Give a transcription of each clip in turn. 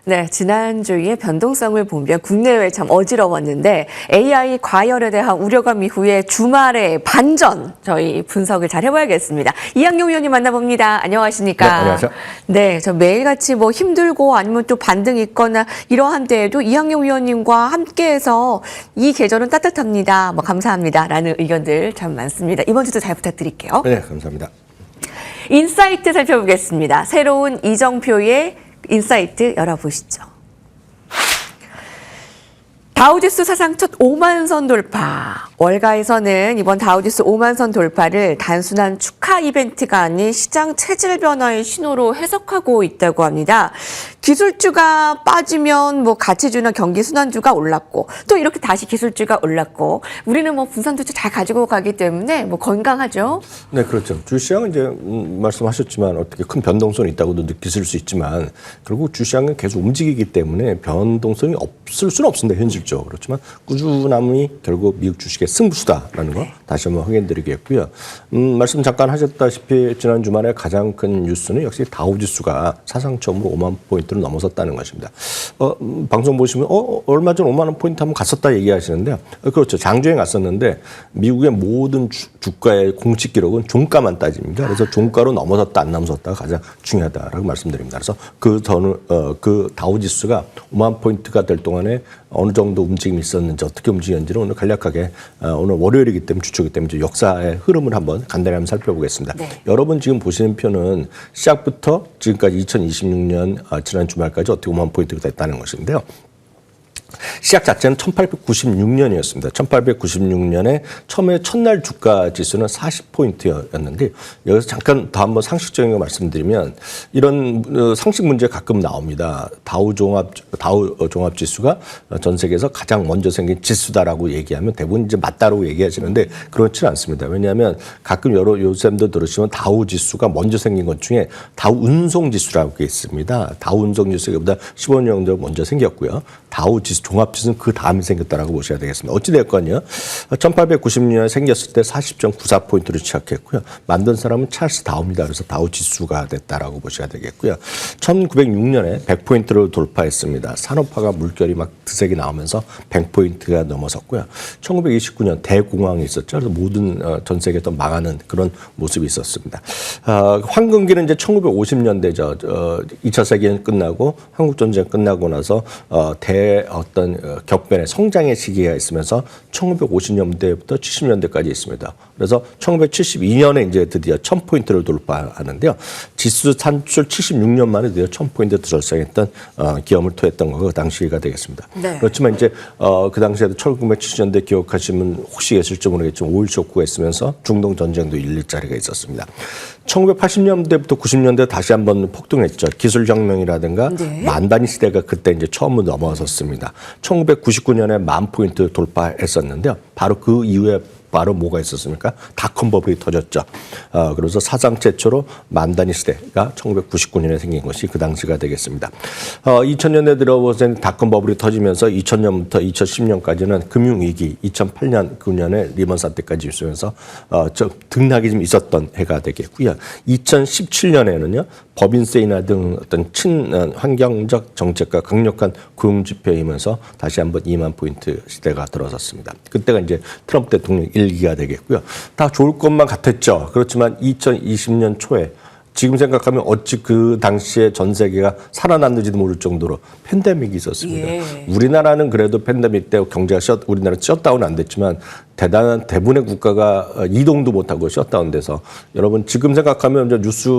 네, 지난주에 변동성을 보면 국내외 참 어지러웠는데 AI 과열에 대한 우려감 이후에 주말에 반전 저희 분석을 잘 해봐야겠습니다. 이학용 위원님 만나봅니다. 안녕하십니까? 네, 안녕하세요. 네, 저 매일같이 뭐 힘들고 아니면 또 반등이 있거나 이러한 때에도 이학용 위원님과 함께해서 이 계절은 따뜻합니다. 뭐 감사합니다라는 의견들 참 많습니다. 이번 주도 잘 부탁드릴게요. 네, 감사합니다. 인사이트 살펴보겠습니다. 새로운 이정표의 인사이트 열어보시죠. 다우지수 사상 첫 5만 선 돌파. 월가에서는 이번 다우지수 5만 선 돌파를 단순한 축하 이벤트가 아닌 시장 체질 변화의 신호로 해석하고 있다고 합니다. 기술주가 빠지면 뭐 가치주나 경기 순환주가 올랐고 또 이렇게 다시 기술주가 올랐고 우리는 뭐 분산주도 잘 가지고 가기 때문에 뭐 건강하죠. 네, 그렇죠. 주시장은 이제 말씀하셨지만 어떻게 큰 변동성이 있다고도 느끼실 수 있지만 결국 주시장은 계속 움직이기 때문에 변동성이 없을 수는 없습니다. 현실적으로. 그렇지만 꾸준함이 결국 미국 주식의 승부수다라는 거 다시 한번 확인드리겠고요. 말씀 잠깐 하셨다시피 지난 주말에 가장 큰 뉴스는 역시 다우지수가 사상 처음으로 5만 포인트를 넘어섰다는 것입니다. 방송 보시면 얼마 전 5만 원 포인트 한번 갔었다 얘기하시는데 그렇죠. 장중에 갔었는데 미국의 모든 주가의 공식 기록은 종가만 따집니다. 그래서 종가로 넘어섰다 안 넘어섰다가 가장 중요하다라고 말씀드립니다. 그래서 그 다우지수가 5만 포인트가 될 동안에 어느 정도 움직임이 있었는지 어떻게 움직였는지를 오늘 간략하게 오늘 월요일이기 때문에 주초이기 때문에 역사의 흐름을 한번 간단히 한번 살펴보겠습니다. 네. 여러분 지금 보시는 표는 시작부터 지금까지 2026년 지난 주말까지 어떻게 5만 포인트가 됐다는 것인데요. 시작 자체는 1896년이었습니다. 1896년에 처음에 첫날 주가 지수는 40포인트였는데 여기서 잠깐 더 한번 상식적인 거 말씀드리면 이런 상식 문제 가끔 나옵니다. 다우 종합 지수가 전 세계에서 가장 먼저 생긴 지수다라고 얘기하면 대부분 이제 맞다라고 얘기하시는데 그렇지는 않습니다. 왜냐하면 가끔 요즘도 들으시면 다우 지수가 먼저 생긴 것 중에 다우 운송 지수라고 게 있습니다. 다우 운송 지수보다 15년 정도 먼저 생겼고요. 다우 지수 종합지수는 그 다음에 생겼다라고 보셔야 되겠습니다. 어찌됐건요. 1890년에 생겼을 때 40.94포인트로 시작했고요. 만든 사람은 찰스 다우입니다. 그래서 다우 지수가 됐다라고 보셔야 되겠고요. 1906년에 100포인트를 돌파했습니다. 산업화가 물결이 막 드세게 나오면서 100포인트가 넘어섰고요. 1929년 대공황이 있었죠. 그래서 모든 전 세계에 또 망하는 그런 모습이 있었습니다. 황금기는 이제 1950년대죠. 2차 세계대전 끝나고 한국전쟁 끝나고 나서 어떤 격변의 성장의 시기가 있으면서 1950년대부터 70년대까지 있습니다. 그래서 1972년에 이제 드디어 1000포인트를 돌파하는데요. 지수 산출 76년 만에 드디어 1000포인트 달성했던 기염을 토했던 거 그 당시가 되겠습니다. 네. 그렇지만 이제 그 당시에도 1970년대 기억하시면 혹시 계실지 모르겠지만 5.1 쇼크가 있으면서 중동 전쟁도 일자리가 있었습니다. 1980년대부터 90년대 다시 한번 폭등했죠. 기술혁명이라든가 네. 만단위 시대가 그때 이제 처음으로 넘어섰습니다. 1999년에 10,000포인트 돌파했었는데요. 바로 그 이후에 바로 뭐가 있었습니까? 닷컴 버블이 터졌죠. 그래서 사상 최초로 만단위 시대가 1999년에 생긴 것이 그 당시가 되겠습니다. 2000년대 들어서는 닷컴 버블이 터지면서 2000년부터 2010년까지는 금융위기, 2008년, 9년에 리먼 사태까지 있으면서 등락이 좀 있었던 해가 되겠고요. 2017년에는요. 법인세 인하 등 어떤 친환경적 정책과 강력한 고용 지표이면서 다시 한번 2만 포인트 시대가 들어섰습니다. 그때가 이제 트럼프 대통령 일기가 되겠고요. 다 좋을 것만 같았죠. 그렇지만 2020년 초에 지금 생각하면 어찌 그 당시에 전 세계가 살아났는지도 모를 정도로 팬데믹이 있었습니다. 예. 우리나라는 그래도 팬데믹 때 경제가 우리나라 셧다운 안 됐지만 대부분의 국가가 이동도 못하고 셧다운돼서 여러분 지금 생각하면 뉴스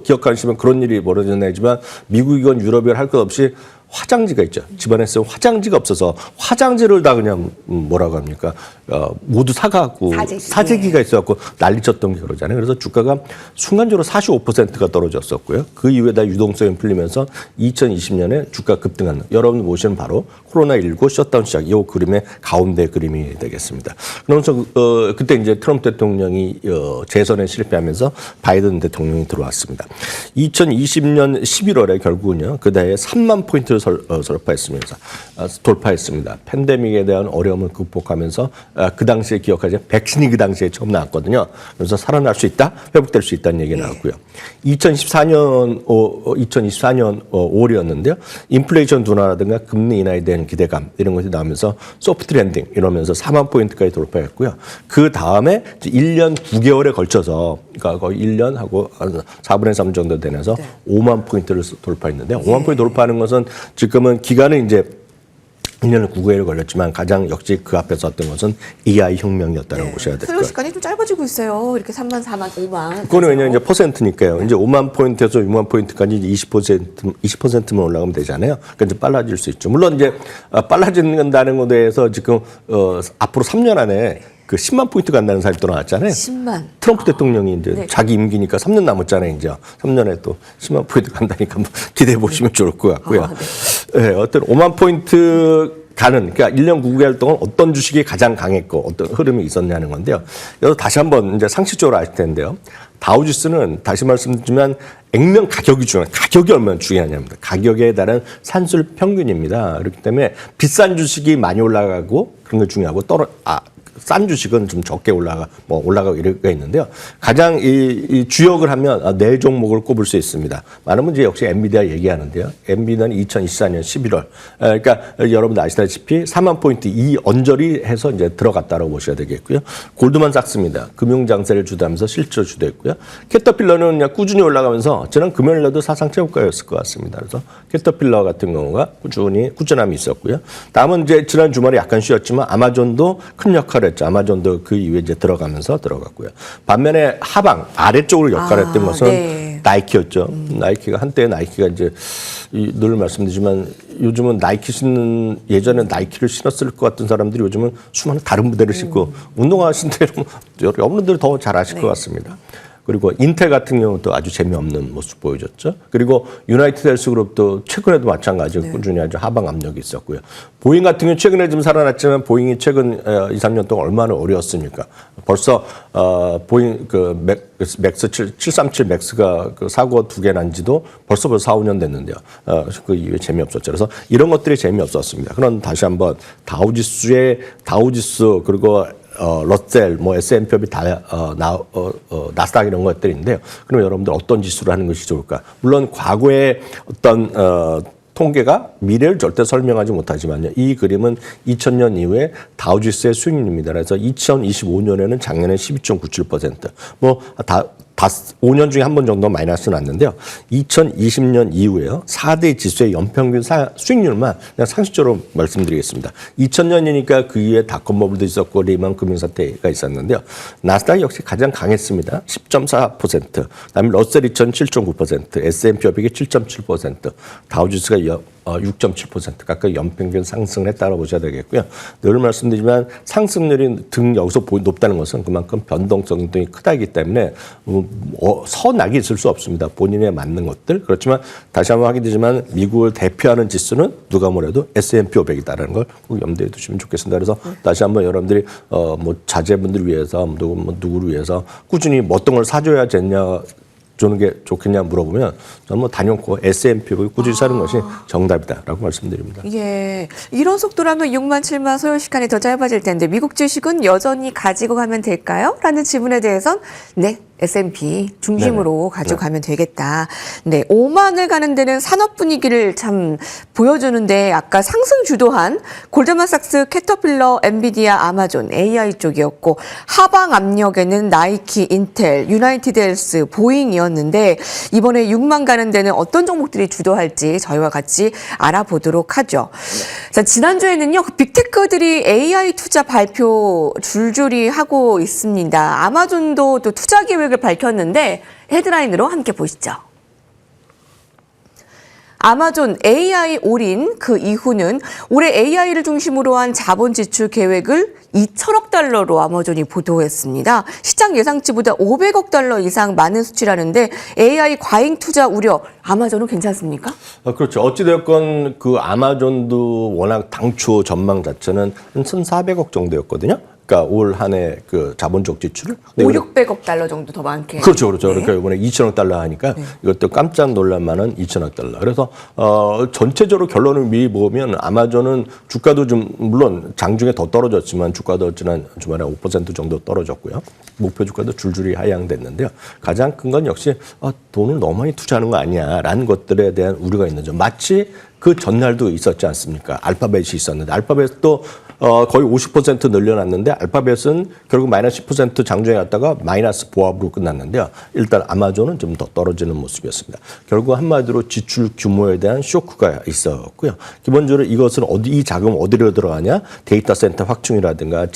기억하시면 그런 일이 벌어졌나지만 미국이건 유럽이건 할 것 없이 화장지가 있죠. 집안에 쓰는 화장지가 없어서 화장지를 다 그냥 뭐라고 합니까? 모두 사가고 사재기가 있어갖고 난리쳤던 게 그러잖아요. 그래서 주가가 순간적으로 45%가 떨어졌었고요. 그 이후에 다 유동성이 풀리면서 2020년에 주가 급등하는 여러분 보시는 바로 코로나19 셧다운 시작 이 그림의 가운데 그림이 되겠습니다. 그러면서 그때 이제 트럼프 대통령이 재선에 실패하면서 바이든 대통령이 들어왔습니다. 2020년 11월에 결국은요. 그 해에 3만 포인트를 돌파했습니다. 팬데믹에 대한 어려움을 극복하면서 그 당시에 기억하죠. 백신이 그 당시에 처음 나왔거든요. 그래서 살아날 수 있다, 회복될 수 있다는 얘기 나왔고요. 2024년 5월이었는데요. 인플레이션 둔화라든가 금리 인하에 대한 기대감 이런 것이 나오면서 소프트 랜딩 이러면서 4만 포인트까지 돌파했고요. 그 다음에 1년 9개월에 걸쳐서 그러니까 거의 1년하고 4분의 3 정도 되면서 5만 포인트를 돌파했는데요. 5만 포인트 돌파하는 것은 지금은 기간은 이제 1년 9개월이 걸렸지만 가장 역시 그 앞에 섰던 것은 AI 혁명이었다고 보셔야 될 소요 거예요. 시간이 좀 짧아지고 있어요. 이렇게 3만, 4만, 5만. 그거는 왜냐면 이제 퍼센트니까요. 이제 5만 포인트에서 6만 포인트까지 이제 20%만 올라가면 되잖아요. 그러니까 이제 빨라질 수 있죠. 물론 이제 빨라진다는 것에 대해서 지금 앞으로 3년 안에 그 10만 포인트 간다는 사람이 또 나왔잖아요. 10만. 트럼프 대통령이 이제 자기 임기니까 3년 남았잖아요. 이제 3년에 또 10만 포인트 간다니까 한번 기대해 보시면 좋을 것 같고요. 어떤 5만 포인트 가는, 그러니까 1년 9개월 동안 어떤 주식이 가장 강했고 어떤 흐름이 있었냐는 건데요. 여기서 다시 한번 이제 상식적으로 아실 텐데요. 다우지수는 다시 말씀드리면 액면 가격이 중요해요. 가격이 얼마나 중요하냐입니다. 가격에 따른 산술 평균입니다. 그렇기 때문에 비싼 주식이 많이 올라가고 그런 게 중요하고 싼 주식은 좀 적게 올라가고 이럴 가 있는데요. 가장 이 주역을 하면 네 종목을 꼽을 수 있습니다. 많은 분들이 역시 엔비디아 얘기하는데요. 엔비디아는 2024년 11월. 그러니까 여러분들 아시다시피 4만 포인트 이 언저리 해서 이제 들어갔다고 보셔야 되겠고요. 골드만삭스입니다. 금융 장세를 주도하면서 실적 주도했고요. 캐터필러는 그냥 꾸준히 올라가면서 지난 금요일에도 사상 최고가였을 것 같습니다. 그래서 캐터필러 같은 경우가 꾸준함이 있었고요. 다음은 이제 지난 주말에 약간 쉬었지만 아마존도 큰 역할을 했죠. 아마존도 그 이후에 이제 들어갔고요. 반면에 하방 아래쪽으로 역할했던 것은 나이키였죠. 나이키가 한때 나이키가 이제 늘 말씀드리지만 요즘은 나이키 신는 예전에 나이키를 신었을 것 같은 사람들이 요즘은 수많은 다른 모델을 신고 운동하신 대로 여러분들이 더 잘 아실 것 같습니다. 그리고 인텔 같은 경우도 아주 재미없는 모습 보여줬죠. 그리고 유나이티드 헬스그룹도 최근에도 마찬가지로 꾸준히 아주 하방 압력이 있었고요. 보잉 같은 경우 최근에 좀 살아났지만 보잉이 최근 2, 3년 동안 얼마나 어려웠습니까? 벌써 보잉 맥스 737 맥스가 그 사고 2개 난 지도 벌써 4, 5년 됐는데요. 그 이후에 재미없었죠. 그래서 이런 것들이 재미없었습니다. 그럼 다시 한번 다우지수 그리고 러셀, S&P업이 나스닥 이런 것들인데요. 그럼 여러분들 어떤 지수를 하는 것이 좋을까? 물론 과거에 어떤 통계가 미래를 절대 설명하지 못하지만요. 이 그림은 2000년 이후에 다우지수의 수익률입니다. 그래서 2025년에는 작년에 12.97%. 5년 중에 한 번 정도 마이너스 났는데요. 2020년 이후에요. 4대 지수의 연평균 수익률만 그냥 상식적으로 말씀드리겠습니다. 2000년이니까 그 이후에 닷컴 버블도 있었고 리만 금융사태가 있었는데요. 나스닥이 역시 가장 강했습니다. 10.4%. 그다음에 러셀 2000 7.9%, S&P 500이 7.7%, 다우지수가 6.7% 가까이 연평균 상승을 했다고 보셔야 되겠고요. 늘 말씀드리지만 상승률이 여기서 높다는 것은 그만큼 변동성이 크다기 때문에 선악이 있을 수 없습니다. 본인에 맞는 것들. 그렇지만 다시 한번 하게 되지만 미국을 대표하는 지수는 누가 뭐래도 S&P 500이다라는 걸 꼭 염두에 두시면 좋겠습니다. 그래서 다시 한번 여러분들이 자제분들 위해서 누구를 위해서 꾸준히 어떤 걸 사줘야 되냐 주는 게 좋겠냐 물어보면 저는 단연코 S&P를 꾸준히 사는 것이 정답이다라고 말씀드립니다. 예, 이런 속도라면 6만 7만 소요 시간이 더 짧아질 텐데 미국 주식은 여전히 가지고 가면 될까요? 라는 질문에 대해선 네. S&P 중심으로 가져가면 되겠다. 네, 5만을 가는 데는 산업 분위기를 참 보여주는데 아까 상승 주도한 골드만삭스, 캐터필러, 엔비디아, 아마존, AI 쪽이었고 하방 압력에는 나이키, 인텔, 유나이티드 헬스, 보잉이었는데 이번에 6만 가는 데는 어떤 종목들이 주도할지 저희와 같이 알아보도록 하죠. 자, 지난주에는요, 빅테크들이 AI 투자 발표 줄줄이 하고 있습니다. 아마존도 또 투자 계획 을 밝혔는데 헤드라인으로 함께 보시죠. 아마존 AI 올인 그 이후는 올해 AI를 중심으로 한 자본 지출 계획을 2천억 달러로 아마존이 보도했습니다. 시장 예상치보다 500억 달러 이상 많은 수치라는데 AI 과잉 투자 우려, 아마존은 괜찮습니까? 그렇죠. 어찌되었건 그 아마존도 워낙 당초 전망 자체는 한 1,400억 정도였거든요. 그러니까 올 한 해 그 자본적 지출을 600억 달러 정도 더 많게. 그렇죠. 그러니까 이번에 2천억 달러 하니까 이것도 깜짝 놀랄만한 2천억 달러. 그래서 전체적으로 결론을 미리 보면 아마존은 주가도 좀 물론 장중에 더 떨어졌지만 주가도 지난 주말에 5% 정도 떨어졌고요. 목표 주가도 줄줄이 하향됐는데요. 가장 큰 건 역시 돈을 너무 많이 투자하는 거 아니야라는 것들에 대한 우려가 있는 점. 마치 그 전날도 있었지 않습니까? 알파벳이 있었는데 알파벳도 거의 50% 늘려놨는데 알파벳은 결국 마이너스 10% 장중에 갔다가 마이너스 보합으로 끝났는데요. 일단 아마존은 좀 더 떨어지는 모습이었습니다. 결국 한마디로 지출 규모에 대한 쇼크가 있었고요. 기본적으로 이것은 이 자금 어디로 들어가냐? 데이터 센터 확충이라든가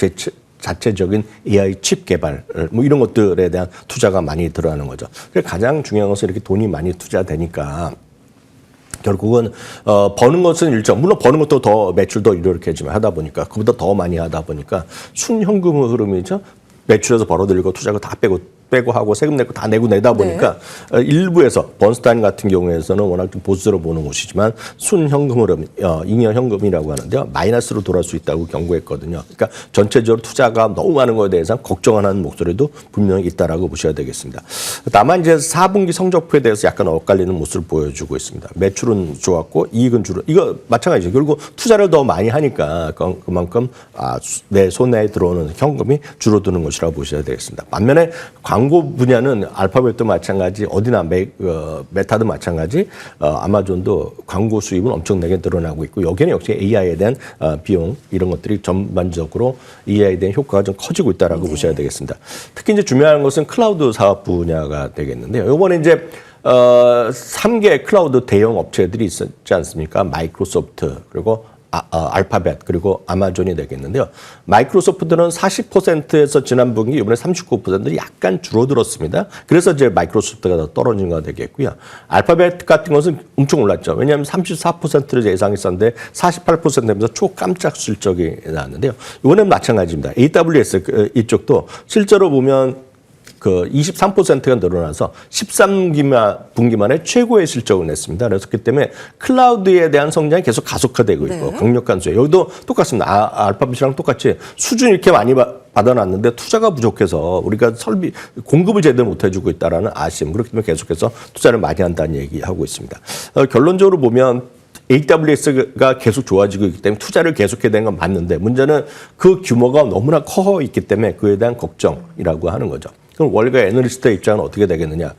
자체적인 AI 칩 개발 뭐 이런 것들에 대한 투자가 많이 들어가는 거죠. 가장 중요한 것은 이렇게 돈이 많이 투자되니까 결국은 버는 것은 일정 물론 버는 것도 더 매출도 이렇게 하다 보니까 그보다 더 많이 하다 보니까 순현금 흐름이죠. 매출에서 벌어들이고 투자가 다 빼고 하고 세금 내고 다 내다 보니까 일부에서 번스타인 같은 경우에서는 워낙 좀 보수로 보는 곳이지만 순현금 흐름, 잉여 현금이라고 하는데요. 마이너스로 돌아올 수 있다고 경고했거든요. 그러니까 전체적으로 투자가 너무 많은 것에 대해서 걱정하는 목소리도 분명히 있다라고 보셔야 되겠습니다. 다만 이제 4분기 성적표에 대해서 약간 엇갈리는 모습을 보여주고 있습니다. 매출은 좋았고 이익은 이거 마찬가지죠. 결국 투자를 더 많이 하니까 그만큼 내 손에 들어오는 현금이 줄어드는 것이라고 보셔야 되겠습니다. 반면에 광고 분야는 알파벳도 마찬가지, 어디나 메타도 마찬가지, 아마존도 광고 수입은 엄청나게 늘어나고 있고 여기는 역시 AI에 대한 비용 이런 것들이 전반적으로 AI에 대한 효과가 좀 커지고 있다라고 보셔야 되겠습니다. 특히 이제 중요한 것은 클라우드 사업 분야가 되겠는데요. 이번에 이제 3개 클라우드 대형 업체들이 있었지 않습니까? 마이크로소프트 그리고 알파벳 그리고 아마존이 되겠는데요. 마이크로소프트는 40%에서 지난 분기 이번에 39% 약간 줄어들었습니다. 그래서 이제 마이크로소프트가 더 떨어진 거 되겠고요. 알파벳 같은 것은 엄청 올랐죠. 왜냐하면 34%를 예상했었는데 48%면서 초깜짝 실적이 나왔는데요. 이번엔 마찬가지입니다. AWS 이쪽도 실제로 보면 그 23%가 늘어나서 13분기 만에 최고의 실적을 냈습니다. 그래서 그렇기 때문에 클라우드에 대한 성장이 계속 가속화되고 있고 강력한 수요. 여기도 똑같습니다. 알파벳이랑 똑같이 수준 이렇게 많이 받아놨는데 투자가 부족해서 우리가 공급을 제대로 못 해주고 있다라는 아쉬움. 그렇기 때문에 계속해서 투자를 많이 한다는 얘기하고 있습니다. 결론적으로 보면 AWS가 계속 좋아지고 있기 때문에 투자를 계속해야 되는 건 맞는데 문제는 그 규모가 너무나 커 있기 때문에 그에 대한 걱정이라고 하는 거죠. 그럼 월가 애널리스트의 입장은 어떻게 되겠느냐?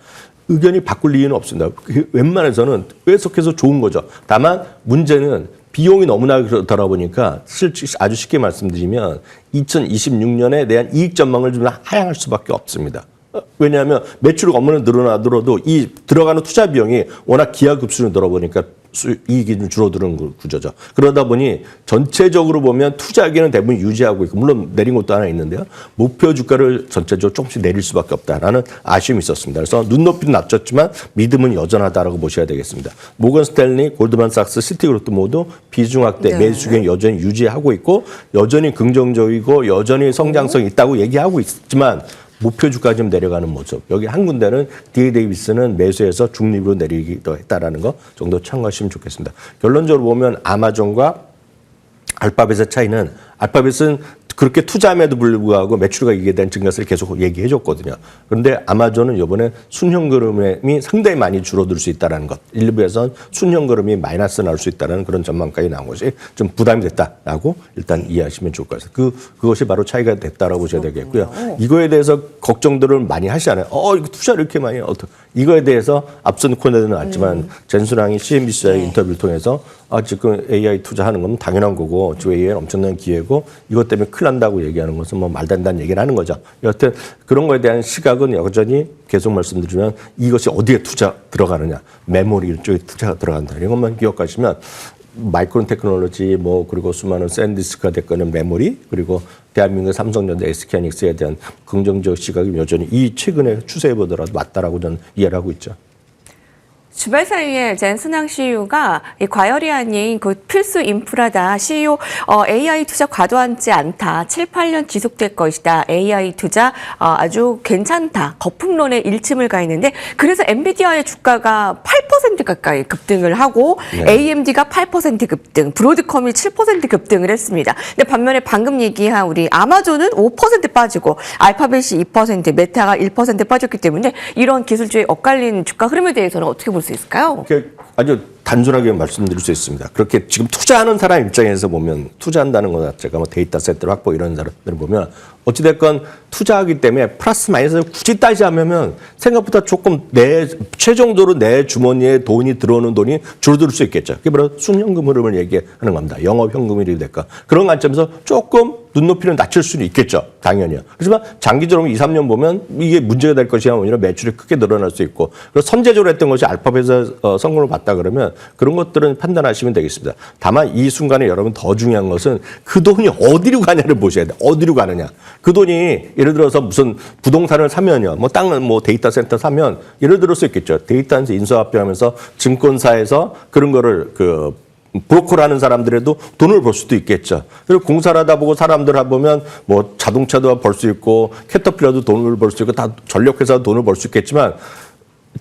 의견이 바꿀 이유는 없습니다. 웬만해서는 계속해서 좋은 거죠. 다만 문제는 비용이 너무나 그렇다 보니까 아주 쉽게 말씀드리면 2026년에 대한 이익 전망을 좀 하향할 수밖에 없습니다. 왜냐하면 매출 업무는 늘어나더라도 이 들어가는 투자 비용이 워낙 기하급수로 늘어보니까 이익이 좀 줄어드는 구조죠. 그러다 보니 전체적으로 보면 투자기는 대부분 유지하고 있고 물론 내린 것도 하나 있는데요. 목표 주가를 전체적으로 조금씩 내릴 수밖에 없다라는 아쉬움이 있었습니다. 그래서 눈높이는 낮췄지만 믿음은 여전하다라고 보셔야 되겠습니다. 모건 스탠리, 골드만삭스, 시티그룹도 모두 비중 확대, 매수 수익 여전히 유지하고 있고 여전히 긍정적이고 여전히 성장성이 있다고 얘기하고 있지만 목표 주가 좀 내려가는 모습. 여기 한 군데는 D.A. 데이비스는 매수해서 중립으로 내리기도 했다라는 거 정도 참고하시면 좋겠습니다. 결론적으로 보면 아마존과 알파벳의 차이는 알파벳은 그렇게 투자함에도 불구하고 매출가익에 대한 증가세를 계속 얘기해 줬거든요. 그런데 아마존은 이번에 순현금이 상당히 많이 줄어들 수 있다는 것. 일부에선 순현금이 마이너스 나올 수 있다는 그런 전망까지 나온 것이 좀 부담이 됐다라고 일단 이해하시면 좋을 것 같아요. 그것이 바로 차이가 됐다라고 보셔야 되겠고요. 이거에 대해서 걱정들을 많이 하시잖아요. 이거 투자를 이렇게 많이 이거에 대해서 앞선 코너에는 나왔지만 젠순왕이 CNBC와의 인터뷰를 통해서 지금 AI 투자하는 건 당연한 거고 지금 AI는 엄청난 기회고 이것 때문에 큰일 난다고 얘기하는 것은 뭐 말도 안 되는 얘기를 하는 거죠. 여하튼 그런 거에 대한 시각은 여전히 계속 말씀드리면 이것이 어디에 투자 들어가느냐. 메모리 쪽에 투자가 들어간다. 이런 것만 기억하시면 마이크론 테크놀로지 그리고 수많은 샌디스크가 됐거나 메모리 그리고 대한민국 삼성전자 SK하이닉스에 대한 긍정적 시각이 여전히 이 최근의 추세에 보더라도 맞다라고 저는 이해를 하고 있죠. 주말 사이에 젠슨항 CEO가 이 과열이 아닌 그 필수 인프라다. CEO AI 투자 과도하지 않다. 7, 8년 지속될 것이다. AI 투자 아주 괜찮다. 거품론에 일침을 가 있는데 그래서 엔비디아의 주가가 8% 가까이 급등을 하고 네. AMD가 8% 급등, 브로드컴이 7% 급등을 했습니다. 근데 반면에 방금 얘기한 우리 아마존은 5% 빠지고 알파벳이 2%, 메타가 1% 빠졌기 때문에 이런 기술주의 엇갈린 주가 흐름에 대해서는 어떻게 볼 수 있을까요? 아주 단순하게 말씀드릴 수 있습니다. 그렇게 지금 투자하는 사람 입장에서 보면 투자한다는 것 자체가 뭐 데이터 세트를 확보 이런 사람들을 보면 어찌됐건 투자하기 때문에 플러스 마이너스 굳이 따지자면 생각보다 조금 최종적으로 내 주머니에 돈이 들어오는 돈이 줄어들 수 있겠죠. 그게 바로 순현금 흐름을 얘기하는 겁니다. 영업현금이 될까. 그런 관점에서 조금 눈높이는 낮출 수는 있겠죠. 당연히요. 그렇지만 장기적으로 2, 3년 보면 이게 문제가 될 것이 아니라 매출이 크게 늘어날 수 있고 그리고 선제적으로 했던 것이 알파벳에서 성공을 봤다 그러면 그런 것들은 판단하시면 되겠습니다. 다만 이 순간에 여러분 더 중요한 것은 그 돈이 어디로 가냐를 보셔야 돼요. 어디로 가느냐. 그 돈이 예를 들어서 무슨 부동산을 사면요. 뭐 땅을 뭐 데이터 센터 사면 예를 들을 수 있겠죠. 데이터에서 인수합병하면서 증권사에서 그런 거를 브로커라는 사람들에도 돈을 벌 수도 있겠죠. 그리고 공사를 하다 보고 사람들 보면 뭐 자동차도 벌 수 있고 캐터필러도 돈을 벌 수 있고 다 전력회사도 돈을 벌 수 있겠지만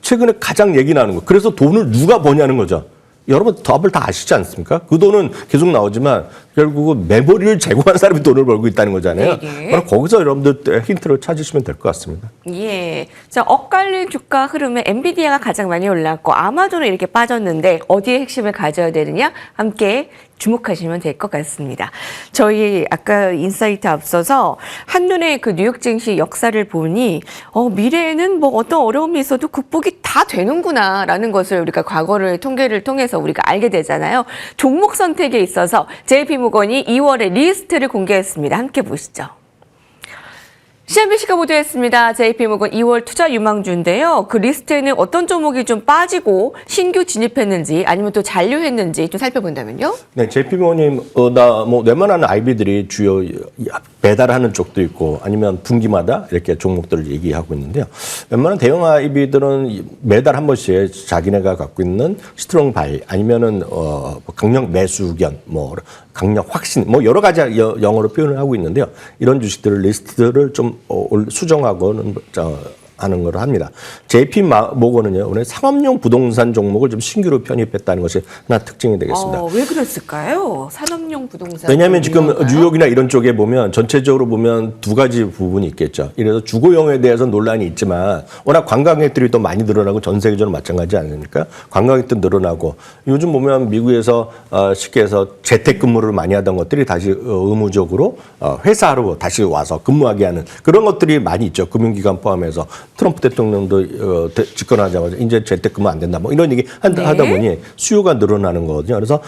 최근에 가장 얘기 나는 거. 그래서 돈을 누가 버냐는 거죠. 여러분 답을 다 아시지 않습니까? 그 돈은 계속 나오지만 결국은 메모리를 제공한 사람이 돈을 벌고 있다는 거잖아요. 네. 바로 거기서 여러분들 힌트를 찾으시면 될 것 같습니다. 예. 자, 엇갈린 주가 흐름에 엔비디아가 가장 많이 올랐고 아마존은 이렇게 빠졌는데 어디에 핵심을 가져야 되느냐? 함께 주목하시면 될 것 같습니다. 저희 아까 인사이트 앞서서 한눈에 그 뉴욕 증시 역사를 보니 미래에는 뭐 어떤 어려움이 있어도 극복이 다 되는구나라는 것을 우리가 과거의 통계를 통해서 우리가 알게 되잖아요. 종목 선택에 있어서 JP모건이 2월에 리스트를 공개했습니다. 함께 보시죠. CNBC가 보도했습니다. JP모건 2월 투자 유망주인데요. 그 리스트에는 어떤 종목이 좀 빠지고 신규 진입했는지 아니면 또 잔류했는지 좀 살펴본다면요. 네, JP모건님, 웬만한 IB들이 주요 배달하는 쪽도 있고 아니면 분기마다 이렇게 종목들을 얘기하고 있는데요. 웬만한 대형 IB들은 매달 한 번씩 자기네가 갖고 있는 스트롱 바이 아니면은 강력 매수 의견, 강력 확신, 여러 가지 영어로 표현을 하고 있는데요. 이런 주식들을 리스트를 좀 수정하고는 하는 걸 합니다. JP모건은요, 오늘 상업용 부동산 종목을 좀 신규로 편입했다는 것이 하나 특징이 되겠습니다. 왜 그랬을까요? 산업용 부동산. 왜냐하면 지금 뉴욕이나 이런 쪽에 보면 전체적으로 보면 두 가지 부분이 있겠죠. 이래서 주거용에 대해서 논란이 있지만 워낙 관광객들이 또 많이 늘어나고 전 세계적으로 마찬가지 아닙니까? 관광객도 늘어나고 요즘 보면 미국에서 쉽게 해서 재택근무를 많이 하던 것들이 다시 의무적으로 회사로 다시 와서 근무하게 하는 그런 것들이 많이 있죠. 금융기관 포함해서. 트럼프 대통령도 집권하자마자 이제 재택근무 안 된다. 이런 얘기 하다 보니 수요가 늘어나는 거거든요. 그래서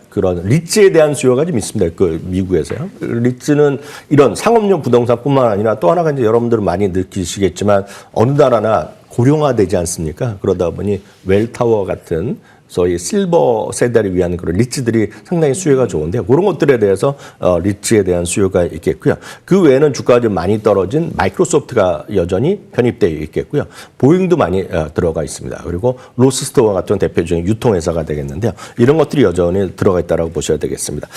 그런 리츠에 대한 수요가 좀 있습니다. 미국에서요. 리츠는 이런 상업용 부동산뿐만 아니라 또 하나가 이제 여러분들은 많이 느끼시겠지만 어느 나라나 고령화되지 않습니까? 그러다 보니 웰타워 같은 소위 실버 세대를 위한 그런 리츠들이 상당히 수요가 좋은데 그런 것들에 대해서 리츠에 대한 수요가 있겠고요. 그 외에는 주가가 좀 많이 떨어진 마이크로소프트가 여전히 편입되어 있겠고요. 보잉도 많이 들어가 있습니다. 그리고 로스스토어 같은 대표적인 유통회사가 되겠는데요. 이런 것들이 여전히 들어가 있다고 보셔야 되겠습니다.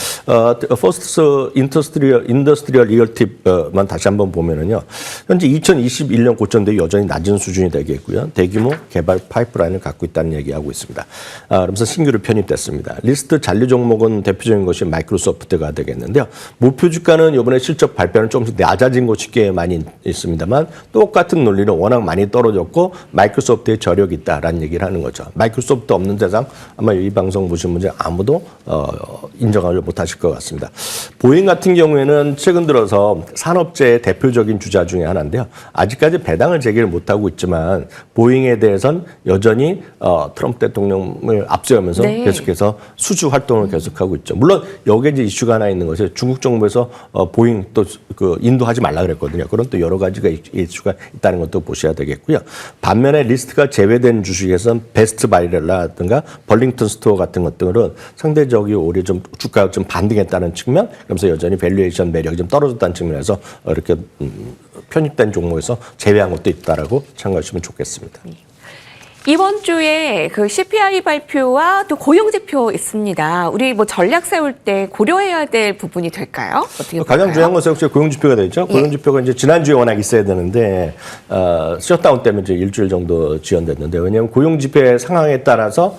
퍼스트 인더스트리얼 리얼팁만 다시 한번 보면은요. 현재 2021년 고점대 여전히 낮은 수준이 되겠고요. 대규모 개발 파이프라인을 갖고 있다는 얘기하고 있습니다. 그러면서 신규로 편입됐습니다. 리스트 잔류 종목은 대표적인 것이 마이크로소프트가 되겠는데요. 목표 주가는 이번에 실적 발표는 조금씩 낮아진 곳이 꽤 많이 있습니다만 똑같은 논리는 워낙 많이 떨어졌고 마이크로소프트의 저력이 있다라는 얘기를 하는 거죠. 마이크로소프트 없는 세상 아마 이 방송 보신 분들 아무도 인정하지 못하실 것 같습니다. 보잉 같은 경우에는 최근 들어서 산업재의 대표적인 주자 중에 하나인데요. 아직까지 배당을 제기를 못하고 있지만 보잉에 대해서는 여전히 트럼프 대통령을 앞세우면서 계속해서 수주 활동을 계속하고 있죠. 물론 여기에 이제 이슈가 하나 있는 것이 중국 정부에서 보잉 또 인도하지 말라 그랬거든요. 그런 또 여러 가지가 이슈가 있다는 것도 보셔야 되겠고요. 반면에 리스트가 제외된 주식에서는 베스트 바이라든가 벌링턴 스토어 같은 것들은 상대적으로 올해 좀 주가가 좀 반등했다는 측면, 그러면서 여전히 밸류에이션 매력이 좀 떨어졌다는 측면에서 이렇게 편입된 종목에서 제외한 것도 있다라고 참고하시면 좋겠습니다. 이번 주에 그 CPI 발표와 또 고용지표 있습니다. 우리 뭐 전략 세울 때 고려해야 될 부분이 될까요? 어떻게 가장 볼까요? 중요한 것은 역시 고용지표가 되죠. 고용지표가 이제 지난주에 워낙 있어야 되는데 셧다운 때문에 이제 일주일 정도 지연됐는데, 왜냐하면 고용지표의 상황에 따라서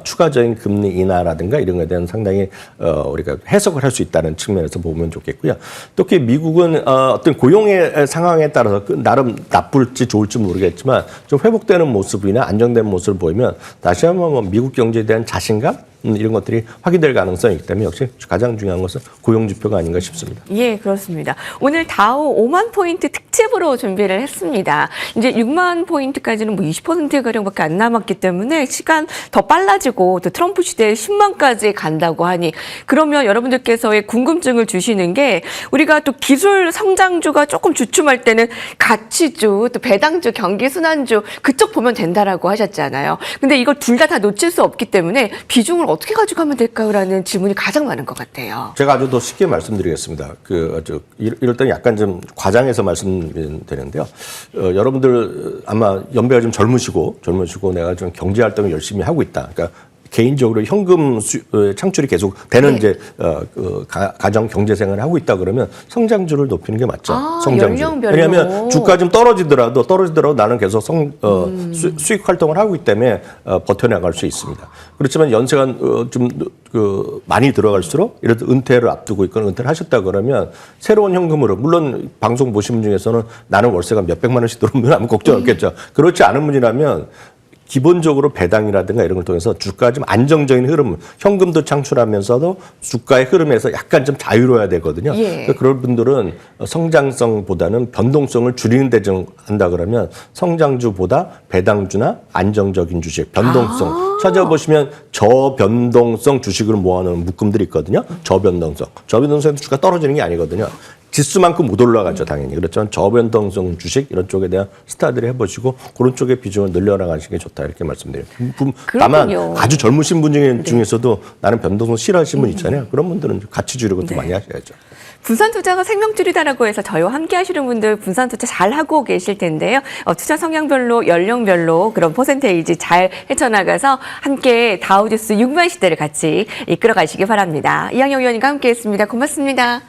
추가적인 금리 인하라든가 이런 것에 대한 상당히 우리가 해석을 할 수 있다는 측면에서 보면 좋겠고요. 특히 미국은 어떤 고용의 상황에 따라서 나름 나쁠지 좋을지 모르겠지만 좀 회복되는 모습이나 안정된 모습을 보이면 다시 한번 뭐 미국 경제에 대한 자신감 이런 것들이 확인될 가능성이 있기 때문에 역시 가장 중요한 것은 고용지표가 아닌가 싶습니다. 예, 그렇습니다. 오늘 다우 5만 포인트 특집으로 준비를 했습니다. 이제 6만 포인트까지는 뭐 20%가량밖에 안 남았기 때문에 시간 더 빨라지고 또 트럼프 시대에 10만까지 간다고 하니, 그러면 여러분들께서의 궁금증을 주시는 게, 우리가 또 기술 성장주가 조금 주춤할 때는 가치주, 또 배당주, 경기순환주 그쪽 보면 된다라고 하셨잖아요. 근데 이걸 둘 다 놓칠 수 없기 때문에 비중을 어떻게 가져가면 될까요라는 질문이 가장 많은 것 같아요. 제가 아주 더 쉽게 말씀드리겠습니다. 이럴 때는 약간 좀 과장해서 말씀드리는데요. 여러분들 아마 연배가 좀 젊으시고 내가 좀 경제 활동을 열심히 하고 있다. 그러니까 개인적으로 현금 창출이 계속 되는 이제 가정 경제 생활을 하고 있다 그러면 성장주를 높이는 게 맞죠. 성장주. 연령별로. 왜냐하면 주가 좀 떨어지더라도 나는 계속 수익 활동을 하고 있기 때문에 버텨나갈 수 있습니다. 그렇지만 연세가 좀 많이 들어갈수록, 예를 들어 은퇴를 앞두고 있거나 은퇴를 하셨다 그러면 새로운 현금으로, 물론 방송 보신 분 중에서는 나는 월세가 몇백만 원씩 들어오면 아무 걱정 없겠죠. 그렇지 않은 분이라면 기본적으로 배당이라든가 이런 걸 통해서 주가 좀 안정적인 흐름, 현금도 창출하면서도 주가의 흐름에서 약간 좀 자유로워야 되거든요. 예. 그러니까 그런 분들은 성장성보다는 변동성을 줄이는 데 좀 한다 그러면 성장주보다 배당주나 안정적인 주식, 변동성 찾아보시면 저변동성 주식을 모아놓은 묶음들이 있거든요. 저변동성에도 주가 떨어지는 게 아니거든요. 지수만큼 못 올라가죠, 당연히. 그렇지만 저변동성 주식 이런 쪽에 대한 스타들이 해보시고 그런 쪽의 비중을 늘려나가시는 게 좋다, 이렇게 말씀드려요. 다만 아주 젊으신 분 중에서도 나는 변동성 싫어하시는 분 있잖아요. 그런 분들은 가치주의 것도 많이 하셔야죠. 분산 투자가 생명줄이다라고 해서 저희와 함께 하시는 분들 분산 투자 잘 하고 계실 텐데요. 투자 성향별로, 연령별로 그런 퍼센테이지 잘 헤쳐나가서 함께 다우지수 6만 시대를 같이 이끌어 가시기 바랍니다. 이항영 위원님과 함께 했습니다. 고맙습니다.